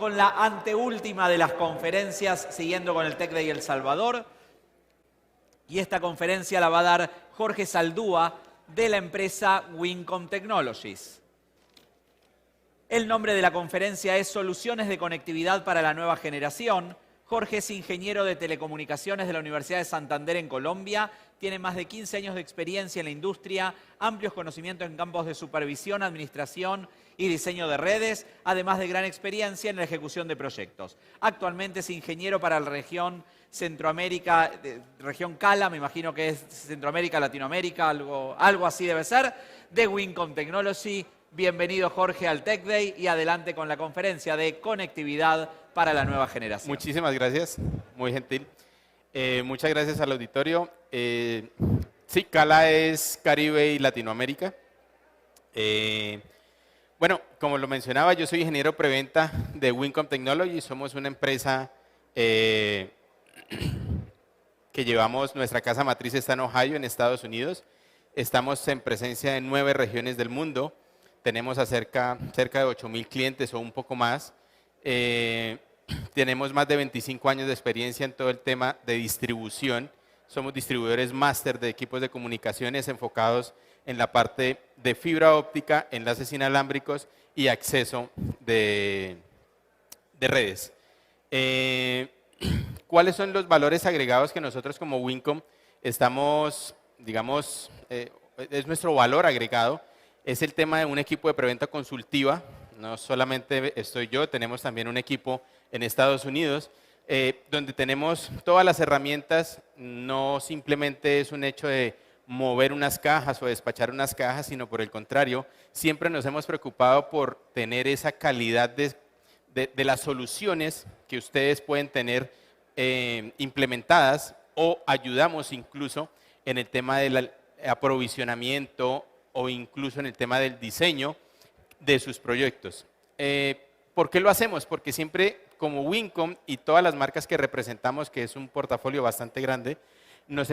con la anteúltima de las conferencias, siguiendo con el Tech Day El Salvador. Y esta conferencia la va a dar Jorge Zaldúa, de la empresa Wincom Technologies. El nombre de la conferencia es Soluciones de Conectividad para la Nueva Generación. Jorge es ingeniero de telecomunicaciones de la Universidad de Santander en Colombia. Tiene más de 15 años de experiencia en la industria, amplios conocimientos en campos de supervisión, administración y diseño de redes, además de gran experiencia en la ejecución de proyectos. Actualmente es ingeniero para la región Centroamérica, región CALA, me imagino que es Centroamérica, Latinoamérica, algo así debe ser, de Wincom Technology. Bienvenido, Jorge, al Tech Day y adelante con la conferencia de conectividad para la nueva generación. Muchísimas gracias, muy gentil. Muchas gracias al auditorio. Sí, CALA es Caribe y Latinoamérica. Bueno, como lo mencionaba, yo soy ingeniero preventa de Wincom Technology. Somos una empresa que llevamos, nuestra casa matriz está en Ohio, en Estados Unidos. Estamos en presencia en 9 regiones del mundo. Tenemos cerca de 8.000 clientes o un poco más. Tenemos más de 25 años de experiencia en todo el tema de distribución. Somos distribuidores máster de equipos de comunicaciones enfocados en la parte de fibra óptica, enlaces inalámbricos y acceso de redes. ¿Cuáles son los valores agregados que nosotros como Wincom estamos, digamos, es nuestro valor agregado? Es el tema de un equipo de preventa consultiva. No solamente estoy yo, tenemos también un equipo en Estados Unidos, donde tenemos todas las herramientas. No simplemente es un hecho de mover unas cajas o despachar unas cajas, sino por el contrario, siempre nos hemos preocupado por tener esa calidad de las soluciones que ustedes pueden tener implementadas, o ayudamos incluso en el tema del aprovisionamiento o incluso en el tema del diseño de sus proyectos. ¿Por qué lo hacemos? Porque siempre como Wincom y todas las marcas que representamos, que es un portafolio bastante grande, nos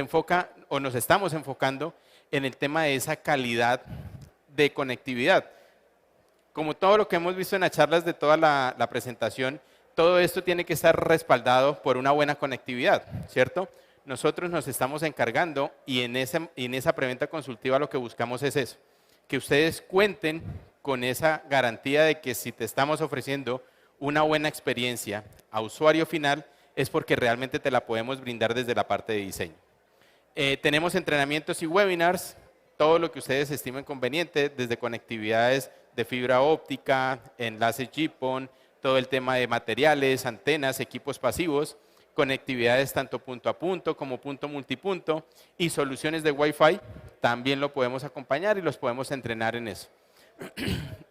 estamos enfocando en el tema de esa calidad de conectividad. Como todo lo que hemos visto en las charlas de toda la presentación, todo esto tiene que estar respaldado por una buena conectividad, ¿cierto? Nosotros nos estamos encargando y en esa preventa consultiva lo que buscamos es eso, que ustedes cuenten con esa garantía de que si te estamos ofreciendo una buena experiencia a usuario final, es porque realmente te la podemos brindar desde la parte de diseño. Tenemos entrenamientos y webinars, todo lo que ustedes estimen conveniente, desde conectividades de fibra óptica, enlaces GPON, todo el tema de materiales, antenas, equipos pasivos, conectividades tanto punto a punto como punto multipunto y soluciones de Wi-Fi, también lo podemos acompañar y los podemos entrenar en eso.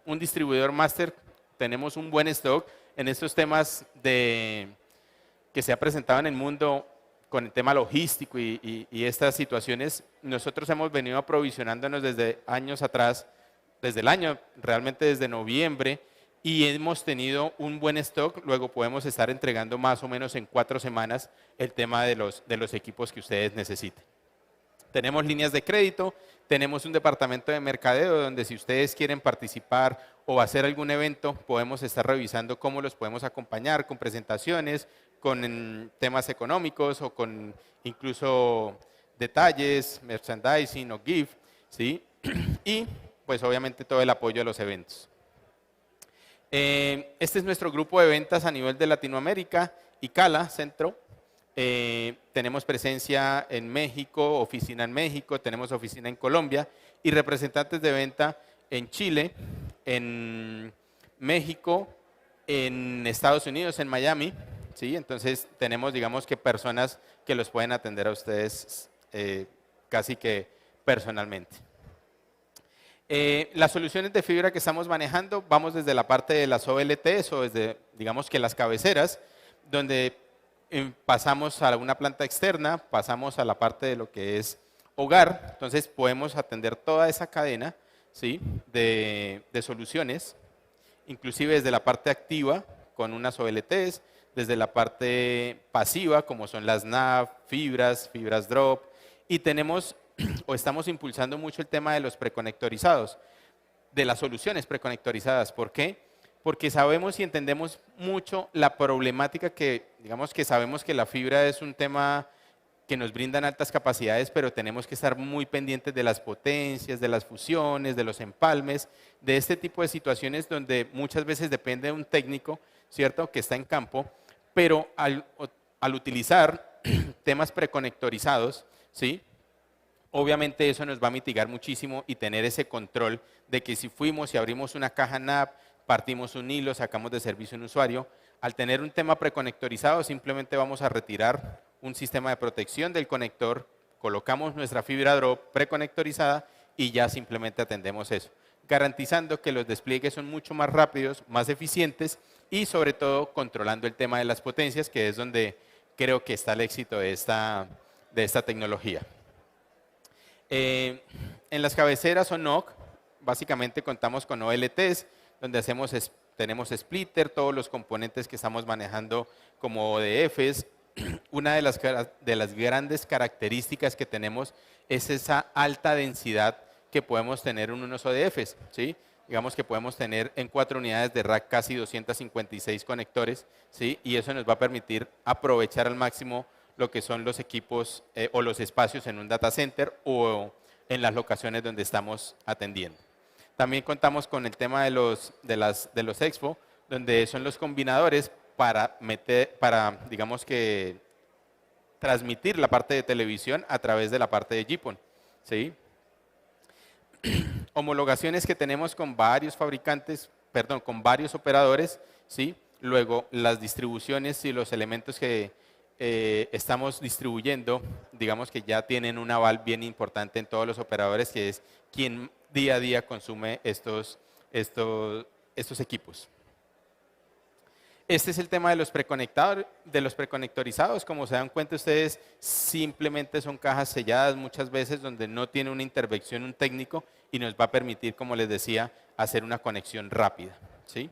Un distribuidor máster, tenemos un buen stock en estos temas que se ha presentado en el mundo con el tema logístico y estas situaciones. Nosotros hemos venido aprovisionándonos desde años atrás, realmente desde noviembre, y hemos tenido un buen stock. Luego podemos estar entregando más o menos en 4 semanas el tema de los equipos que ustedes necesiten. Tenemos líneas de crédito, tenemos un departamento de mercadeo donde si ustedes quieren participar o hacer algún evento, podemos estar revisando cómo los podemos acompañar con presentaciones, con temas económicos o con incluso detalles, merchandising o gift, ¿sí? Y pues obviamente todo el apoyo a los eventos. Este es nuestro grupo de ventas a nivel de Latinoamérica y CALA, Centro. Tenemos presencia en México, oficina en México, tenemos oficina en Colombia y representantes de venta en Chile, en México, en Estados Unidos, en Miami, ¿sí? Entonces tenemos, digamos, que personas que los pueden atender a ustedes casi que personalmente. Las soluciones de fibra que estamos manejando, vamos desde la parte de las OLTs o desde, digamos, que las cabeceras, donde pasamos a una planta externa, pasamos a la parte de lo que es hogar. Entonces podemos atender toda esa cadena, ¿sí? de soluciones, inclusive desde la parte activa con unas OLTs, desde la parte pasiva como son las NAV, fibras drop, y tenemos o estamos impulsando mucho el tema de los preconectorizados, de las soluciones preconectorizadas. ¿Por qué? porque sabemos y entendemos mucho la problemática que, digamos que sabemos que la fibra es un tema que nos brindan altas capacidades, pero tenemos que estar muy pendientes de las potencias, de las fusiones, de los empalmes, de este tipo de situaciones donde muchas veces depende de un técnico, ¿cierto?, que está en campo, pero al utilizar temas preconectorizados, ¿sí?, obviamente eso nos va a mitigar muchísimo y tener ese control de que si fuimos y abrimos una caja NAP, partimos un hilo, sacamos de servicio un usuario, al tener un tema preconectorizado simplemente vamos a retirar un sistema de protección del conector, colocamos nuestra fibra drop preconectorizada y ya simplemente atendemos eso, garantizando que los despliegues son mucho más rápidos, más eficientes y sobre todo controlando el tema de las potencias, que es donde creo que está el éxito de esta tecnología. En las cabeceras o NOC, básicamente contamos con OLTs, donde tenemos splitter, todos los componentes que estamos manejando como ODFs. Una de las grandes características que tenemos es esa alta densidad que podemos tener en unos ODFs, ¿sí? Digamos que podemos tener en 4 unidades de rack casi 256 conectores, ¿sí? Y eso nos va a permitir aprovechar al máximo lo que son los equipos o los espacios en un data center o en las locaciones donde estamos atendiendo. También contamos con el tema de los Expo, donde son los combinadores para digamos que, transmitir la parte de televisión a través de la parte de GPON, ¿sí? Homologaciones que tenemos con varios fabricantes, perdón, con varios operadores, ¿sí? Luego, las distribuciones y los elementos que estamos distribuyendo, digamos que ya tienen un aval bien importante en todos los operadores, que es quien día a día consume estos equipos. Este es el tema de los preconectorizados. Como se dan cuenta ustedes, simplemente son cajas selladas muchas veces donde no tiene una intervención un técnico y nos va a permitir, como les decía, hacer una conexión rápida, ¿sí?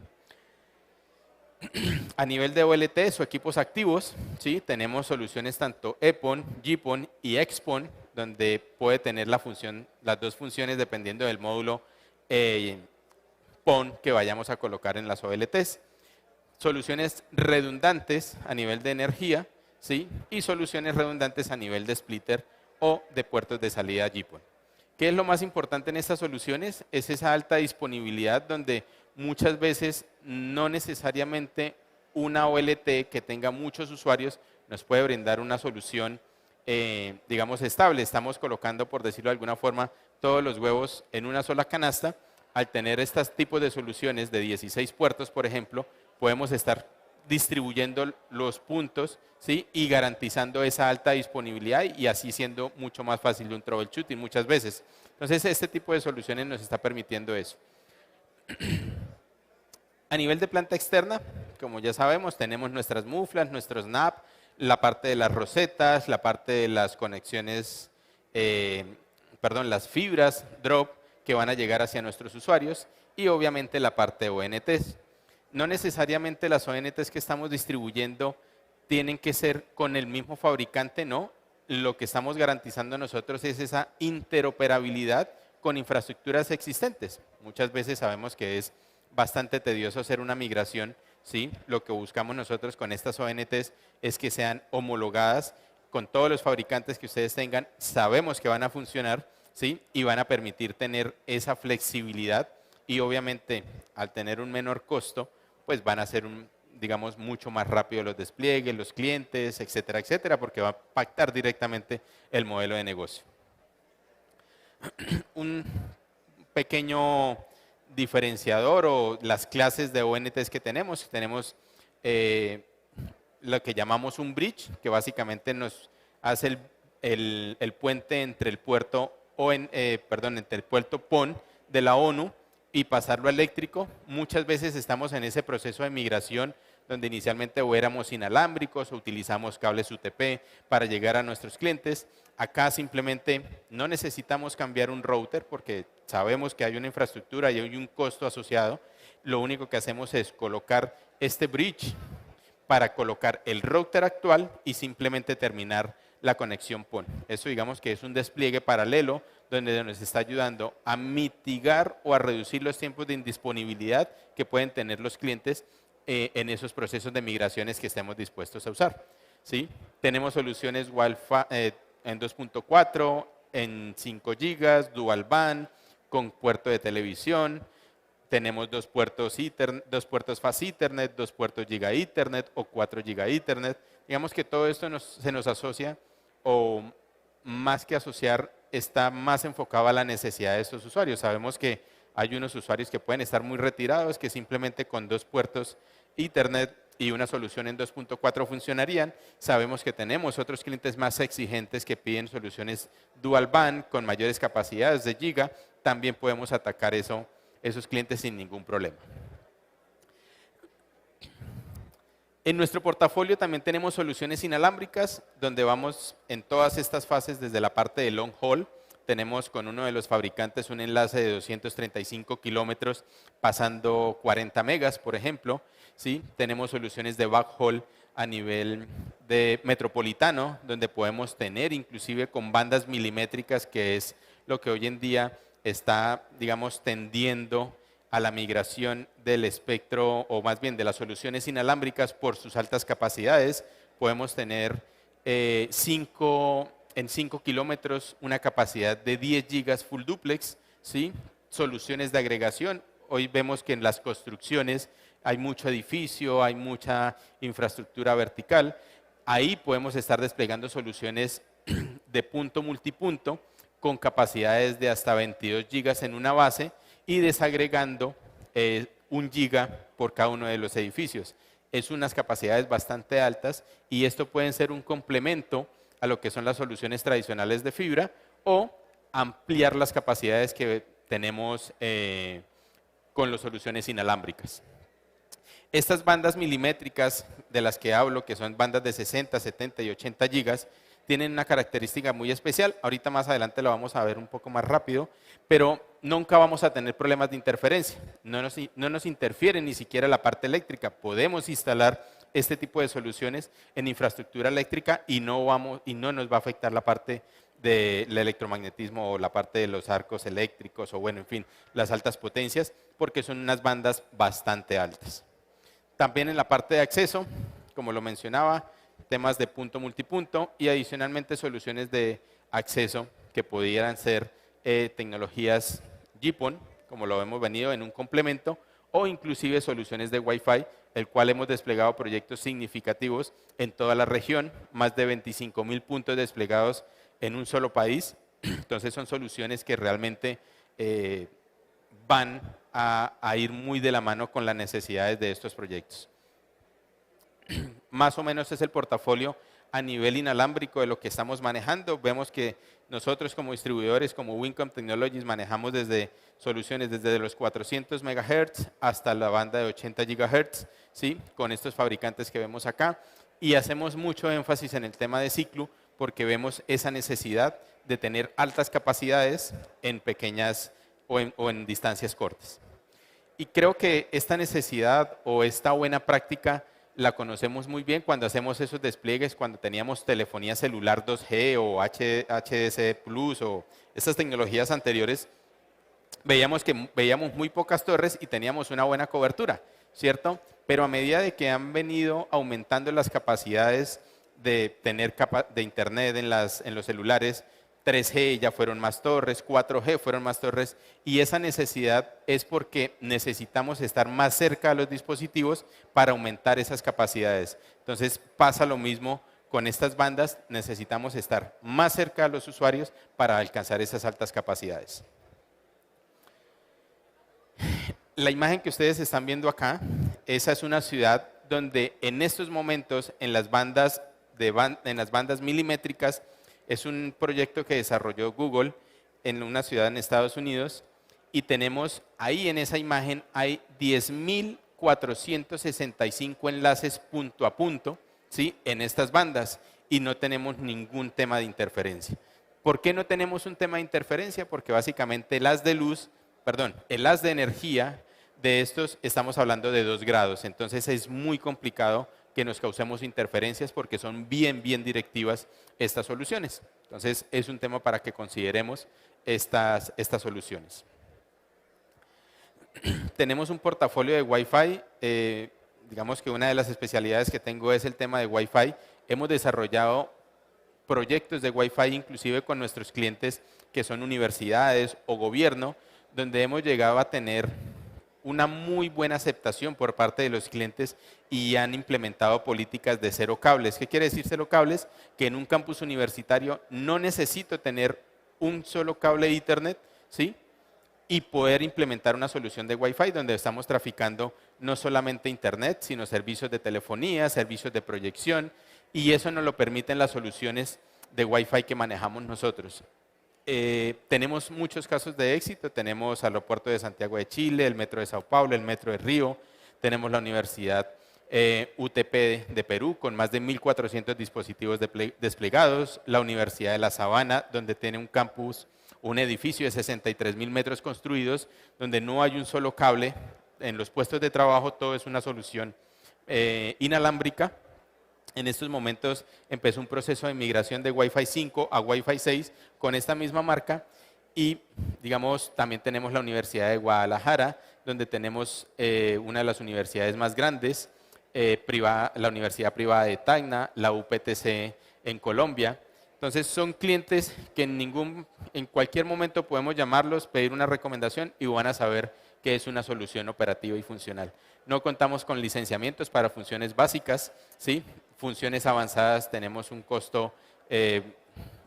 A nivel de OLTs o equipos activos, ¿sí?, tenemos soluciones tanto EPON, GPON y XPON, donde puede tener las dos funciones dependiendo del módulo PON que vayamos a colocar en las OLTs. Soluciones redundantes a nivel de energía, ¿sí?, y soluciones redundantes a nivel de splitter o de puertos de salida GPON. ¿Qué es lo más importante en estas soluciones? Es esa alta disponibilidad donde muchas veces no necesariamente una OLT que tenga muchos usuarios nos puede brindar una solución, digamos, estable. Estamos colocando, por decirlo de alguna forma, todos los huevos en una sola canasta. Al tener estos tipos de soluciones de 16 puertos, por ejemplo, podemos estar distribuyendo los puntos, ¿sí?, y garantizando esa alta disponibilidad y así siendo mucho más fácil de un troubleshooting muchas veces. Entonces, este tipo de soluciones nos está permitiendo eso. A nivel de planta externa, como ya sabemos, tenemos nuestras muflas, nuestros NAP, la parte de las rosetas, la parte de las conexiones, las fibras drop que van a llegar hacia nuestros usuarios y obviamente la parte de ONTs. No necesariamente las ONTs que estamos distribuyendo tienen que ser con el mismo fabricante, no. Lo que estamos garantizando nosotros es esa interoperabilidad con infraestructuras existentes. Muchas veces sabemos que es bastante tedioso hacer una migración, ¿sí? Lo que buscamos nosotros con estas ONTs es que sean homologadas con todos los fabricantes que ustedes tengan, sabemos que van a funcionar, ¿sí?, y van a permitir tener esa flexibilidad y obviamente al tener un menor costo, pues van a ser digamos, mucho más rápido los despliegues, los clientes, etcétera, etcétera, porque va a impactar directamente el modelo de negocio. Un pequeño diferenciador o las clases de ONTs que tenemos lo que llamamos un bridge, que básicamente nos hace el puente entre el puerto entre el puerto PON de la ONU y pasarlo a eléctrico. Muchas veces estamos en ese proceso de migración donde inicialmente o éramos inalámbricos o utilizamos cables UTP para llegar a nuestros clientes. Acá simplemente no necesitamos cambiar un router porque sabemos que hay una infraestructura y hay un costo asociado. Lo único que hacemos es colocar este bridge para colocar el router actual y simplemente terminar la conexión PON. Eso digamos que es un despliegue paralelo donde nos está ayudando a mitigar o a reducir los tiempos de indisponibilidad que pueden tener los clientes en esos procesos de migraciones que estemos dispuestos a usar. ¿Sí? Tenemos soluciones Wi-Fi en 2.4, en 5 GB, Dual Band, con puerto de televisión. Tenemos dos puertos Fast Ethernet, 2 puertos Giga Ethernet o 4 Giga Ethernet. Digamos que todo esto se nos asocia, o más que asociar, está más enfocado a la necesidad de estos usuarios. Sabemos que hay unos usuarios que pueden estar muy retirados, que simplemente con 2 puertos Ethernet y una solución en 2.4 funcionarían. Sabemos que tenemos otros clientes más exigentes que piden soluciones Dual Band con mayores capacidades de Giga. También podemos atacar esos clientes sin ningún problema. En nuestro portafolio también tenemos soluciones inalámbricas, donde vamos en todas estas fases desde la parte de long haul. Tenemos con uno de los fabricantes un enlace de 235 kilómetros pasando 40 megas, por ejemplo. ¿Sí? Tenemos soluciones de backhaul a nivel de metropolitano, donde podemos tener inclusive con bandas milimétricas, que es lo que hoy en día está, digamos, tendiendo a la migración del espectro, o más bien de las soluciones inalámbricas por sus altas capacidades. Podemos tener en 5 kilómetros una capacidad de 10 gigas full duplex, ¿sí? Soluciones de agregación. Hoy vemos que en las construcciones hay mucho edificio, hay mucha infraestructura vertical. Ahí podemos estar desplegando soluciones de punto multipunto con capacidades de hasta 22 gigas en una base y desagregando 1 giga por cada uno de los edificios. Es unas capacidades bastante altas y esto puede ser un complemento a lo que son las soluciones tradicionales de fibra, o ampliar las capacidades que tenemos con las soluciones inalámbricas. Estas bandas milimétricas de las que hablo, que son bandas de 60, 70 y 80 gigas, tienen una característica muy especial. Ahorita más adelante lo vamos a ver un poco más rápido, pero nunca vamos a tener problemas de interferencia. No nos interfiere ni siquiera la parte eléctrica. Podemos instalar este tipo de soluciones en infraestructura eléctrica y no nos va a afectar la parte del electromagnetismo o la parte de los arcos eléctricos, o bueno, en fin, las altas potencias, porque son unas bandas bastante altas. También en la parte de acceso, como lo mencionaba, temas de punto multipunto y adicionalmente soluciones de acceso que pudieran ser tecnologías GPON, como lo hemos venido en un complemento, o inclusive soluciones de Wi-Fi, el cual hemos desplegado proyectos significativos en toda la región, más de 25,000 puntos desplegados en un solo país. Entonces son soluciones que realmente van a ir muy de la mano con las necesidades de estos proyectos. Más o menos es el portafolio a nivel inalámbrico de lo que estamos manejando. Vemos que nosotros como distribuidores, como Wincom Technologies, manejamos desde soluciones desde los 400 MHz hasta la banda de 80 GHz, ¿sí? Con estos fabricantes que vemos acá. Y hacemos mucho énfasis en el tema de ciclo, porque vemos esa necesidad de tener altas capacidades en pequeñas o en distancias cortas. Y creo que esta necesidad o esta buena práctica la conocemos muy bien cuando hacemos esos despliegues, cuando teníamos telefonía celular 2G o HDC Plus o estas tecnologías anteriores. Veíamos muy pocas torres y teníamos una buena cobertura, ¿cierto? Pero a medida de que han venido aumentando las capacidades de tener de internet en los celulares, 3G ya fueron más torres, 4G fueron más torres, y esa necesidad es porque necesitamos estar más cerca de los dispositivos para aumentar esas capacidades. Entonces pasa lo mismo con estas bandas, necesitamos estar más cerca de los usuarios para alcanzar esas altas capacidades. La imagen que ustedes están viendo acá, esa es una ciudad donde en estos momentos en las bandas milimétricas, es un proyecto que desarrolló Google en una ciudad en Estados Unidos, y tenemos ahí en esa imagen hay 10.465 enlaces punto a punto, ¿sí? En estas bandas, y no tenemos ningún tema de interferencia. ¿Por qué no tenemos un tema de interferencia? Porque básicamente el haz de energía de estos, estamos hablando de 2 grados, entonces es muy complicado que nos causemos interferencias porque son bien directivas estas soluciones. Entonces es un tema para que consideremos estas soluciones. Tenemos un portafolio de Wi-Fi. Digamos que una de las especialidades que tengo es el tema de Wi-Fi. Hemos desarrollado proyectos de Wi-Fi inclusive con nuestros clientes que son universidades o gobierno, donde hemos llegado a tener una muy buena aceptación por parte de los clientes y han implementado políticas de cero cables. ¿Qué quiere decir cero cables? Que en un campus universitario no necesito tener un solo cable de Ethernet, ¿sí? Y poder implementar una solución de Wi-Fi donde estamos traficando no solamente Internet, sino servicios de telefonía, servicios de proyección, y eso nos lo permiten las soluciones de Wi-Fi que manejamos nosotros. Tenemos muchos casos de éxito. Tenemos al Aeropuerto de Santiago de Chile, el Metro de Sao Paulo, el Metro de Río, tenemos la Universidad UTP de Perú con más de 1.400 dispositivos desplegados, la Universidad de La Sabana, donde tiene un campus, un edificio de 63.000 metros construidos, donde no hay un solo cable. En los puestos de trabajo todo es una solución inalámbrica. En estos momentos empezó un proceso de migración de Wi-Fi 5 a Wi-Fi 6 con esta misma marca y, digamos, también tenemos la Universidad de Guadalajara, donde tenemos una de las universidades más grandes, la Universidad Privada de Tacna, la UPTC en Colombia. Entonces son clientes que en cualquier momento podemos llamarlos, pedir una recomendación y van a saber que es una solución operativa y funcional. No contamos con licenciamientos para funciones básicas, ¿sí? Funciones avanzadas tenemos un costo,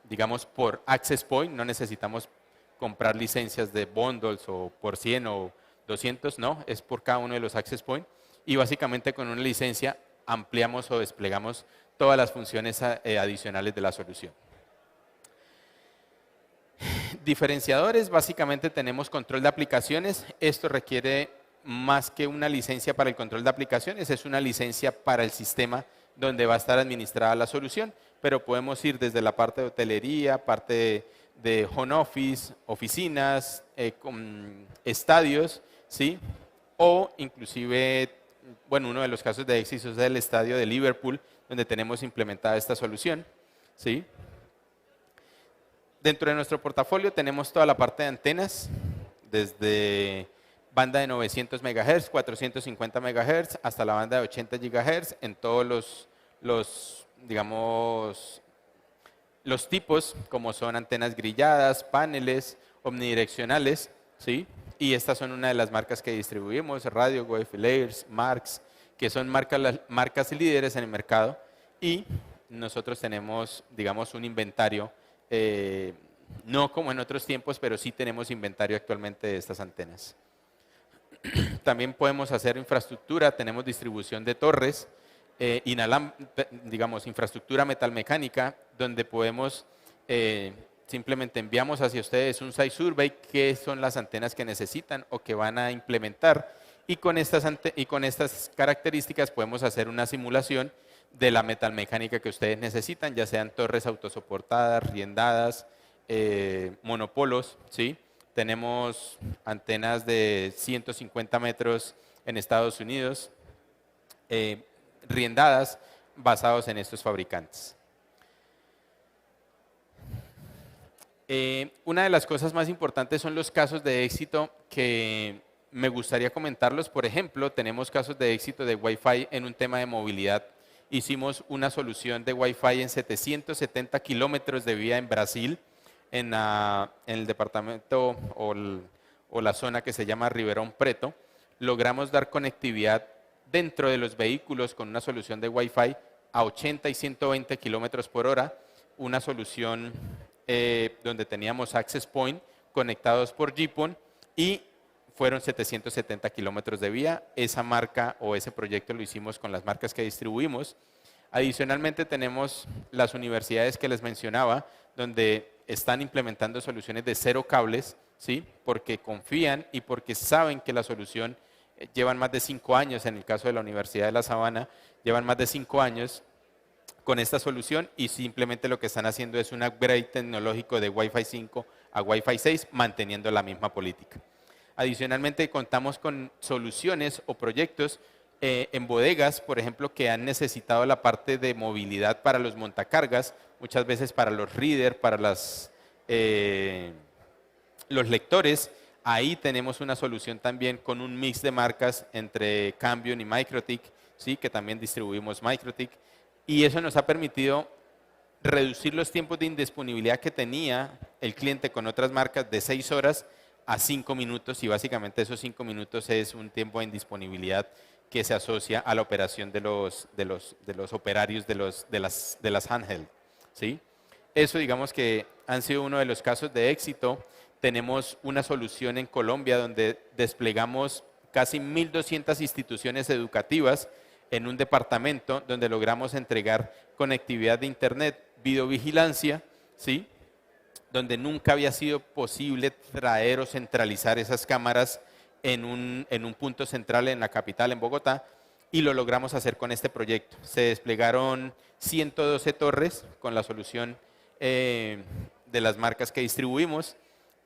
digamos, por access point. No necesitamos comprar licencias de bundles o por 100 o 200, no, es por cada uno de los access point. Y básicamente con una licencia ampliamos o desplegamos todas las funciones adicionales de la solución. Diferenciadores, básicamente tenemos control de aplicaciones. Esto requiere más que una licencia para el control de aplicaciones, es una licencia para el sistema donde va a estar administrada la solución, pero podemos ir desde la parte de hotelería, parte de home office, oficinas, estadios, ¿sí? O inclusive, bueno, uno de los casos de éxito es el estadio de Liverpool, donde tenemos implementada esta solución, ¿sí? Dentro de nuestro portafolio tenemos toda la parte de antenas, desde banda de 900 MHz, 450 MHz, hasta la banda de 80 GHz, en todos digamos, los tipos, como son antenas grilladas, paneles, omnidireccionales, ¿sí? Y estas son una de las marcas que distribuimos, Radio, Wave, Layers, Marks, que son marcas líderes en el mercado, y nosotros tenemos, digamos, un inventario, no como en otros tiempos, pero sí tenemos inventario actualmente de estas antenas. También podemos hacer infraestructura, tenemos distribución de torres, digamos, infraestructura metalmecánica, donde podemos, simplemente enviamos hacia ustedes un site survey, qué son las antenas que necesitan o que van a implementar, y con estas características podemos hacer una simulación de la metalmecánica que ustedes necesitan, ya sean torres autosoportadas, riendadas, monopolos, ¿sí? Tenemos antenas de 150 metros en Estados Unidos, riendadas, basados en estos fabricantes. Una de las cosas más importantes son los casos de éxito que me gustaría comentarlos. Por ejemplo, tenemos casos de éxito de Wi-Fi en un tema de movilidad. Hicimos una solución de Wi-Fi en 770 kilómetros de vía en Brasil, en el departamento o la zona que se llama Ribeirão Preto. Logramos dar conectividad dentro de los vehículos con una solución de Wi-Fi a 80 y 120 kilómetros por hora, una solución donde teníamos access point conectados por GPON y fueron 770 kilómetros de vía. Esa marca o ese proyecto lo hicimos con las marcas que distribuimos. Adicionalmente tenemos las universidades que les mencionaba, donde están implementando soluciones de cero cables, ¿sí? Porque confían y porque saben que la solución llevan más de 5 años, en el caso de la Universidad de La Sabana, llevan más de 5 años con esta solución y simplemente lo que están haciendo es un upgrade tecnológico de Wi-Fi 5 a Wi-Fi 6, manteniendo la misma política. Adicionalmente contamos con soluciones o proyectos en bodegas, por ejemplo, que han necesitado la parte de movilidad para los montacargas, muchas veces para los readers, para Los lectores, ahí tenemos una solución también con un mix de marcas entre Cambium y Microtik, ¿sí? Que también distribuimos Microtik. Y eso nos ha permitido reducir los tiempos de indisponibilidad que tenía el cliente con otras marcas de 6 horas a 5 minutos, y básicamente esos 5 minutos es un tiempo de indisponibilidad que se asocia a la operación de los operarios de las handheld, ¿sí? Eso, digamos que han sido uno de los casos de éxito. Tenemos una solución en Colombia donde desplegamos casi 1.200 instituciones educativas en un departamento donde logramos entregar conectividad de Internet, videovigilancia, ¿sí? Donde nunca había sido posible traer o centralizar esas cámaras en un punto central en la capital, en Bogotá, y lo logramos hacer con este proyecto. Se desplegaron 112 torres con la solución de las marcas que distribuimos,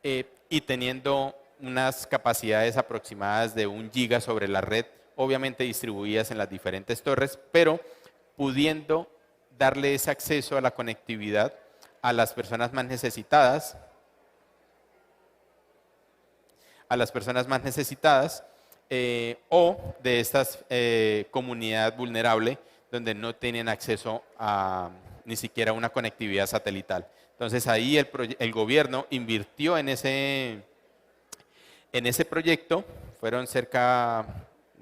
y teniendo unas capacidades aproximadas de 1 giga sobre la red, obviamente distribuidas en las diferentes torres, pero pudiendo darle ese acceso a la conectividad a las personas más necesitadas, o de estas comunidad vulnerable donde no tienen acceso a ni siquiera una conectividad satelital. Entonces ahí el gobierno invirtió en ese proyecto, fueron cerca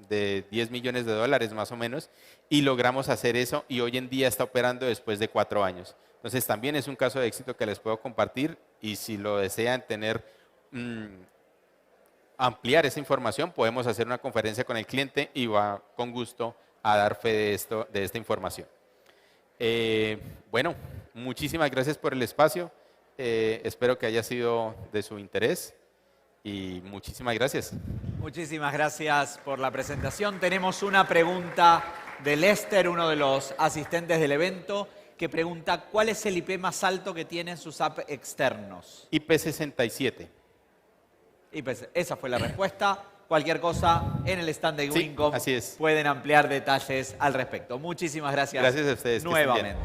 de 10 millones de dólares más o menos, y logramos hacer eso, y hoy en día está operando después de 4 años. Entonces también es un caso de éxito que les puedo compartir, y si lo desean ampliar esa información, podemos hacer una conferencia con el cliente y va con gusto a dar fe de esta información. Bueno, muchísimas gracias por el espacio. Espero que haya sido de su interés y muchísimas gracias. Muchísimas gracias por la presentación. Tenemos una pregunta de Lester, uno de los asistentes del evento, que pregunta: ¿cuál es el IP más alto que tienen sus apps externos? IP67. Esa fue la respuesta. Cualquier cosa en el stand de Wincom, así es. pueden ampliar detalles al respecto. Muchísimas gracias. Gracias a ustedes. Nuevamente.